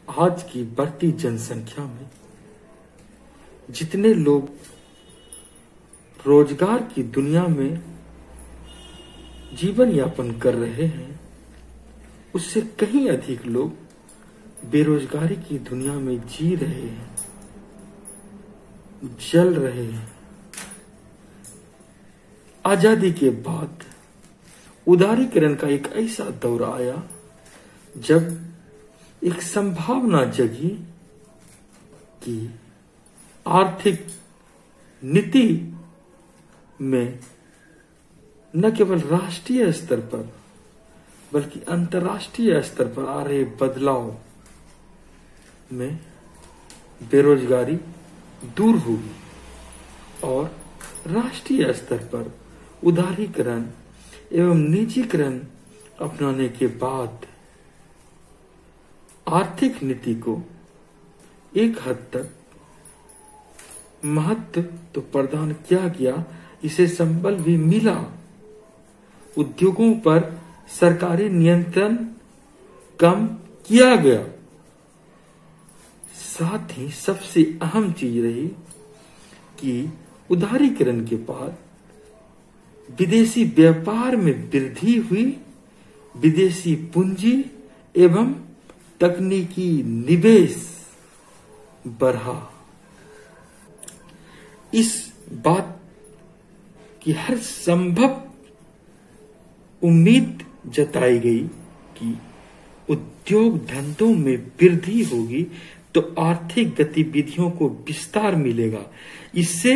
आज की बढ़ती जनसंख्या में जितने लोग रोजगार की दुनिया में जीवन यापन कर रहे हैं, उससे कहीं अधिक लोग बेरोजगारी की दुनिया में जी रहे हैं, जल रहे हैं। आजादी के बाद उदारीकरण का एक ऐसा दौर आया जब एक संभावना जगी कि आर्थिक नीति में न केवल राष्ट्रीय स्तर पर बल्कि अंतर्राष्ट्रीय स्तर पर आ रहे बदलाव में बेरोजगारी दूर होगी और राष्ट्रीय स्तर पर उदारीकरण एवं निजीकरण अपनाने के बाद आर्थिक नीति को एक हद तक महत्व तो प्रदान किया गया, इसे संबल भी मिला। उद्योगों पर सरकारी नियंत्रण कम किया गया। साथ ही सबसे अहम चीज रही कि उदारीकरण के बाद विदेशी व्यापार में वृद्धि हुई, विदेशी पूंजी एवं तकनीकी निवेश बढ़ा। इस बात की हर संभव उम्मीद जताई गई कि उद्योग धंधों में वृद्धि होगी तो आर्थिक गतिविधियों को विस्तार मिलेगा, इससे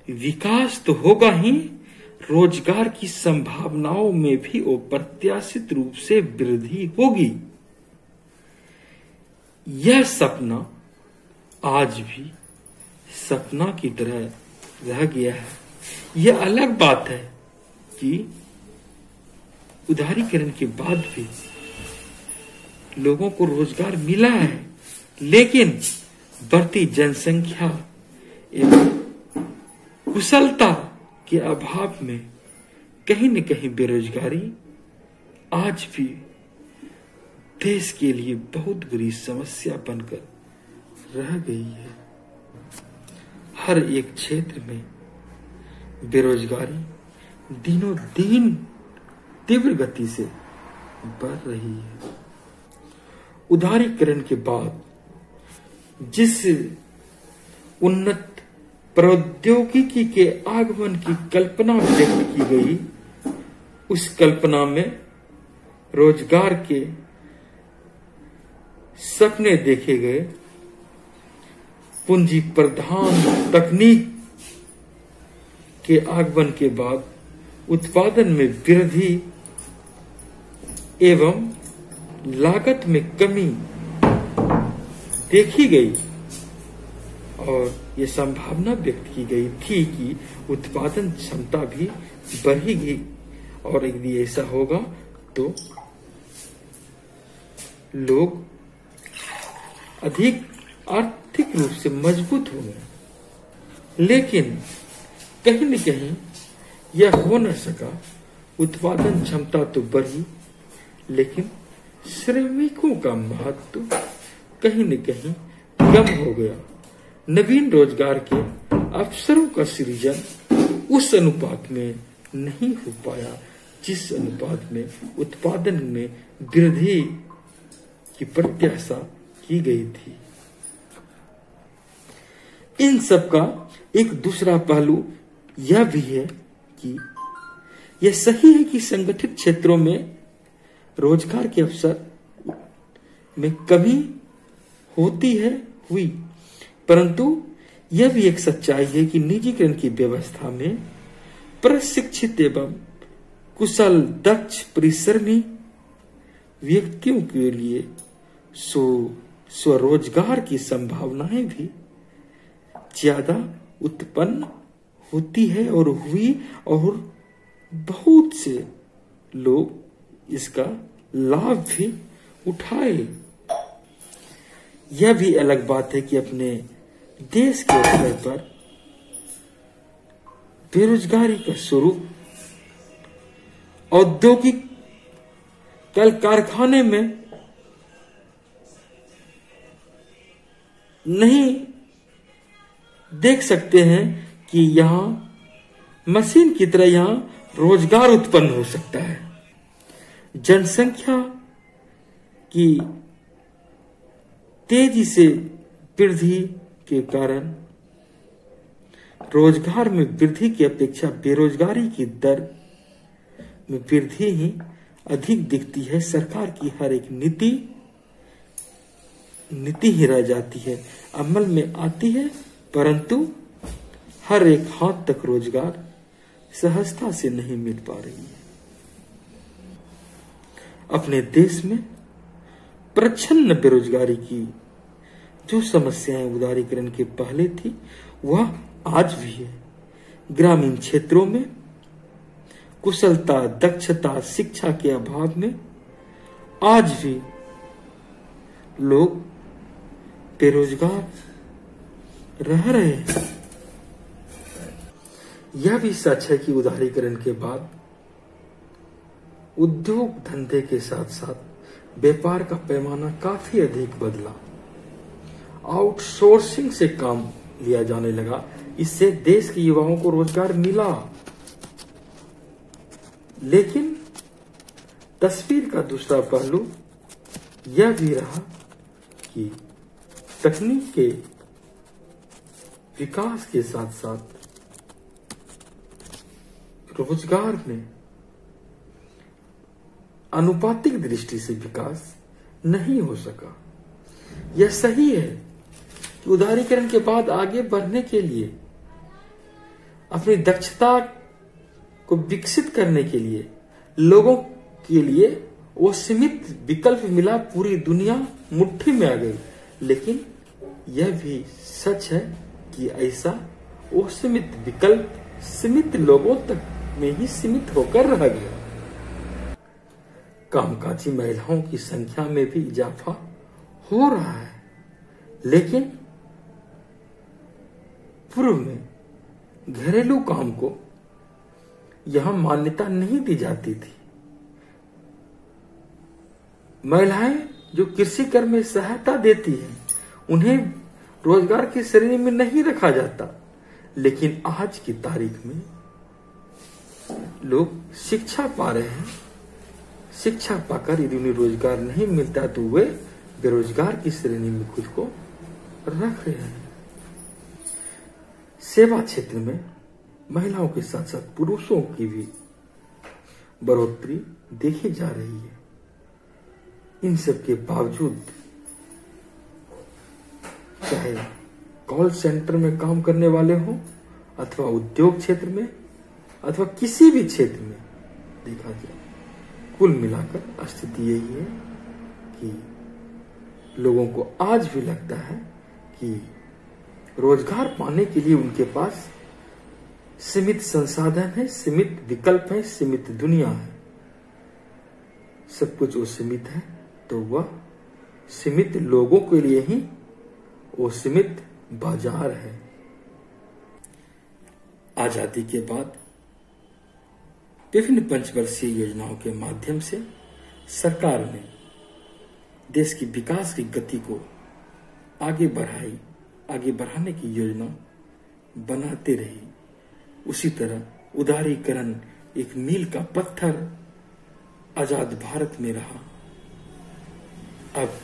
विकास तो होगा ही, रोजगार की संभावनाओं में भी अप्रत्याशित रूप से वृद्धि होगी। यह सपना आज भी सपना की तरह रह गया है। यह अलग बात है कि उदारीकरण के बाद भी लोगों को रोजगार मिला है, लेकिन बढ़ती जनसंख्या एवं कुशलता के अभाव में कहीं न कहीं बेरोजगारी आज भी देश के लिए बहुत बुरी समस्या बनकर रह गई है। हर एक क्षेत्र में बेरोजगारी दिनों दिन तीव्र गति से बढ़ रही है। उदारीकरण के बाद जिस उन्नत प्रौद्योगिकी के आगमन की कल्पना व्यक्त की गई, उस कल्पना में रोजगार के सपने देखे गए। पूंजी प्रधान तकनीक के आगमन के बाद उत्पादन में वृद्धि एवं लागत में कमी देखी गई और ये संभावना व्यक्त की गई थी कि उत्पादन क्षमता भी बढ़ेगी और यदि ऐसा होगा तो लोग अधिक आर्थिक रूप से मजबूत होंगे। लेकिन कहीं न कहीं यह हो न सका। उत्पादन क्षमता तो बढ़ी, लेकिन श्रमिकों का महत्व कहीं न कहीं कम हो गया। नवीन रोजगार के अवसरों का सृजन उस अनुपात में नहीं हो पाया जिस अनुपात में उत्पादन में वृद्धि की प्रत्याशा की गई थी। इन सब का एक दूसरा पहलू यह भी है कि यह सही है कि संगठित क्षेत्रों में रोजगार के अवसर में कमी होती है, हुई, परंतु यह भी एक सच्चाई है कि निजीकरण की व्यवस्था में प्रशिक्षित एवं कुशल दक्ष परिश्रमी व्यक्तियों के लिए स्वरोजगार की संभावनाएं भी ज्यादा उत्पन्न होती है और हुई, और बहुत से लोग इसका लाभ भी उठाए। यह भी अलग बात है कि अपने देश के स्तर पर बेरोजगारी का स्वरूप औद्योगिक कल कारखाने में नहीं देख सकते हैं कि यहां मशीन की तरह यहां रोजगार उत्पन्न हो सकता है। जनसंख्या की तेजी से वृद्धि के कारण रोजगार में वृद्धि की अपेक्षा बेरोजगारी की दर में वृद्धि ही अधिक दिखती है। सरकार की हर एक नीति ही रह जाती है, अमल में आती है, परंतु हर एक हाथ तक रोजगार सहजता से नहीं मिल पा रही है। अपने देश में प्रच्छन्न बेरोजगारी की जो समस्याएं उदारीकरण के पहले थी वह आज भी है। ग्रामीण क्षेत्रों में कुशलता, दक्षता, शिक्षा के अभाव में आज भी लोग बेरोजगार रह रहे हैं। यह भी सच है कि उदारीकरण के बाद उद्योग धंधे के साथ साथ व्यापार का पैमाना काफी अधिक बदला। आउटसोर्सिंग से काम लिया जाने लगा, इससे देश के युवाओं को रोजगार मिला। लेकिन तस्वीर का दूसरा पहलू यह भी रहा कि तकनीक के विकास के साथ साथ रोजगार में अनुपातिक दृष्टि से विकास नहीं हो सका। यह सही है कि उदारीकरण के बाद आगे बढ़ने के लिए, अपनी दक्षता को विकसित करने के लिए लोगों के लिए वो सीमित विकल्प मिला, पूरी दुनिया मुट्ठी में आ गई। लेकिन यह भी सच है कि ऐसा वो सीमित विकल्प सीमित लोगों तक में ही सीमित होकर रह गया। कामकाजी महिलाओं की संख्या में भी इजाफा हो रहा है, लेकिन पूर्व में घरेलू काम को यहां मान्यता नहीं दी जाती थी। महिलाएं जो कृषि कार्य में सहायता देती हैं, उन्हें रोजगार की श्रेणी में नहीं रखा जाता। लेकिन आज की तारीख में लोग शिक्षा पा रहे हैं, शिक्षा पाकर यदि उन्हें रोजगार नहीं मिलता तो वे बेरोजगार की श्रेणी में खुद को रख रहे हैं। सेवा क्षेत्र में महिलाओं के साथ साथ पुरुषों की भी बढ़ोतरी देखी जा रही है। इन सब के बावजूद चाहे कॉल सेंटर में काम करने वाले हों अथवा उद्योग क्षेत्र में अथवा किसी भी क्षेत्र में देखा जाए, कुल मिलाकर स्थिति यही है कि लोगों को आज भी लगता है कि रोजगार पाने के लिए उनके पास सीमित संसाधन है, सीमित विकल्प है, सीमित दुनिया है। सब कुछ वो सीमित है तो वह सीमित लोगों के लिए ही वो सीमित बाजार है। आजादी के बाद विभिन्न पंचवर्षीय योजनाओं के माध्यम से सरकार ने देश की विकास की गति को आगे बढ़ाने की योजना बनाते रही। उसी तरह उदारीकरण एक मील का पत्थर आजाद भारत में रहा। अब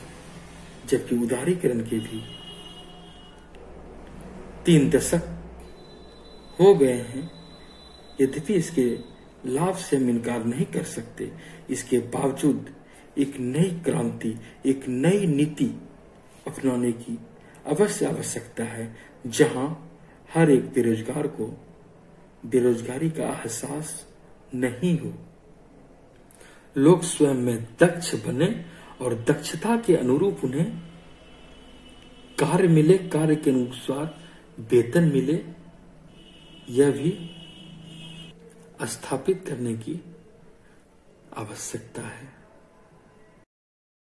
जबकि उदारीकरण के भी 3 दशक हो गए हैं, यद्यपि इसके लाभ से हम इनकार नहीं कर सकते, इसके बावजूद एक नई क्रांति, एक नई नीति अपनाने की अवश्य आवश्यकता है, जहां हर एक बेरोजगार को बेरोजगारी का एहसास नहीं हो। लोग स्वयं में दक्ष बने और दक्षता के अनुरूप उन्हें कार्य मिले, कार्य के अनुसार वेतन मिले, यह भी स्थापित करने की आवश्यकता है।